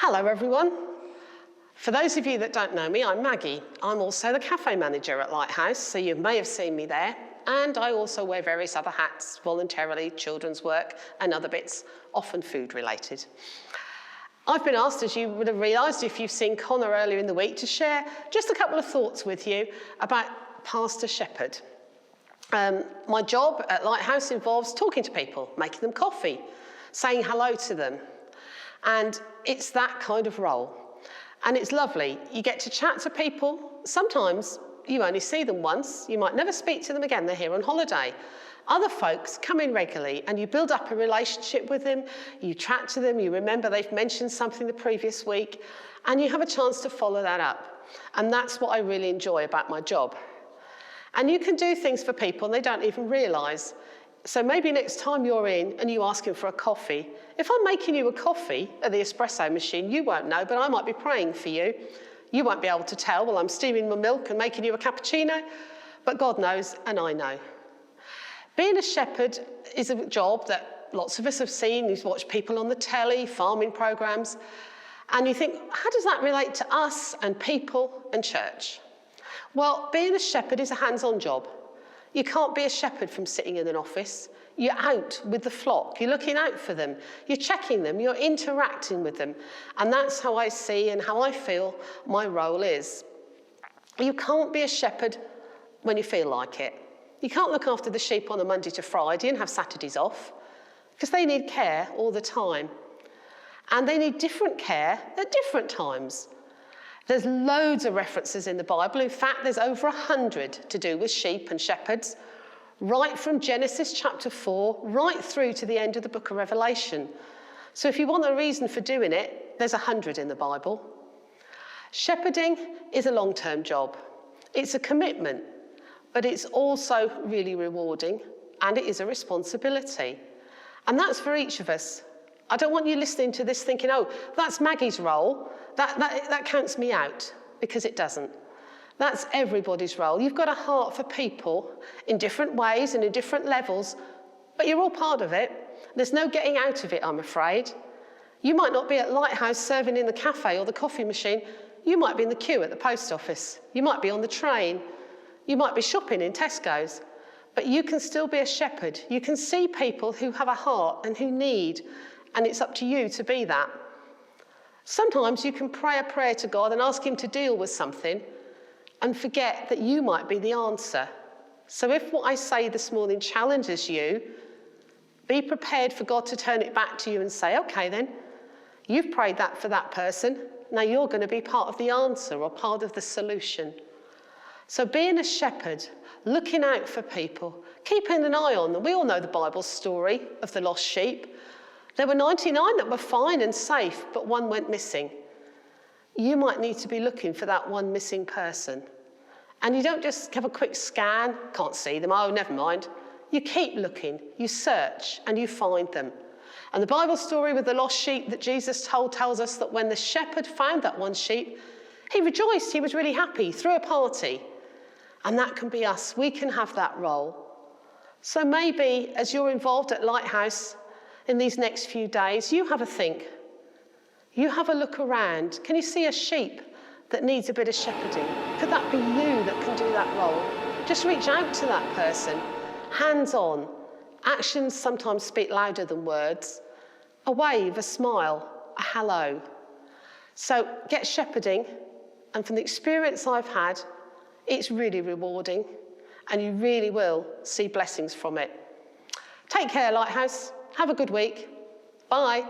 Hello everyone. For those of you that don't know me, I'm Maggie. I'm also the cafe manager at Lighthouse, so you may have seen me there. And I also wear various other hats, voluntarily, children's work and other bits, often food related. I've been asked, as you would have realised if you've seen Connor earlier in the week, to share just a couple of thoughts with you about Pastor Shepherd. My job at Lighthouse involves talking to people, making them coffee, saying hello to them. And it's that kind of role. And it's lovely. You get to chat to people. Sometimes you only see them once. You might never speak to them again. They're here on holiday. Other folks come in regularly and you build up a relationship with them. You chat to them. You remember they've mentioned something the previous week and you have a chance to follow that up. And that's what I really enjoy about my job. And you can do things for people and they don't even realise. So maybe next time you're in and you ask him for a coffee, if I'm making you a coffee at the espresso machine, you won't know, but I might be praying for you. You won't be able to tell while I'm steaming my milk and making you a cappuccino, but God knows and I know. Being a shepherd is a job that lots of us have seen. You've watched people on the telly, farming programmes, and you think, how does that relate to us and people and church? Well, being a shepherd is a hands-on job. You can't be a shepherd from sitting in an office. You're out with the flock. You're looking out for them. You're checking them. You're interacting with them. And that's how I see and how I feel my role is. You can't be a shepherd when you feel like it. You can't look after the sheep on a Monday to Friday and have Saturdays off because they need care all the time. And they need different care at different times. There's loads of references in the Bible. In fact, there's over 100 to do with sheep and shepherds, right from Genesis chapter 4, right through to the end of the book of Revelation. So if you want a reason for doing it, there's 100 in the Bible. Shepherding is a long-term job. It's a commitment, but it's also really rewarding, and it is a responsibility. And that's for each of us. I don't want you listening to this thinking, oh, that's Maggie's role. That counts me out, because it doesn't. That's everybody's role. You've got a heart for people in different ways and in different levels, but you're all part of it. There's no getting out of it, I'm afraid. You might not be at Lighthouse serving in the cafe or the coffee machine. You might be in the queue at the post office. You might be on the train. You might be shopping in Tesco's. But you can still be a shepherd. You can see people who have a heart and who need, and it's up to you to be that. Sometimes you can pray a prayer to God and ask him to deal with something and forget that you might be the answer. So if what I say this morning challenges you, be prepared for God to turn it back to you and say, okay then, you've prayed that for that person. Now you're going to be part of the answer or part of the solution. So being a shepherd, looking out for people, keeping an eye on them. We all know the Bible story of the lost sheep. There were 99 that were fine and safe, but one went missing. You might need to be looking for that one missing person. And you don't just have a quick scan, can't see them, oh, never mind. You keep looking, you search, and you find them. And the Bible story with the lost sheep that Jesus told tells us that when the shepherd found that one sheep, he rejoiced, he was really happy, threw a party. And that can be us, we can have that role. So maybe as you're involved at Lighthouse, in these next few days, you have a think. You have a look around. Can you see a sheep that needs a bit of shepherding? Could that be you that can do that role? Just reach out to that person. Hands-on. Actions sometimes speak louder than words. A wave, a smile, a hello. So get shepherding, and from the experience I've had, it's really rewarding, and you really will see blessings from it. Take care, Lighthouse. Have a good week. Bye.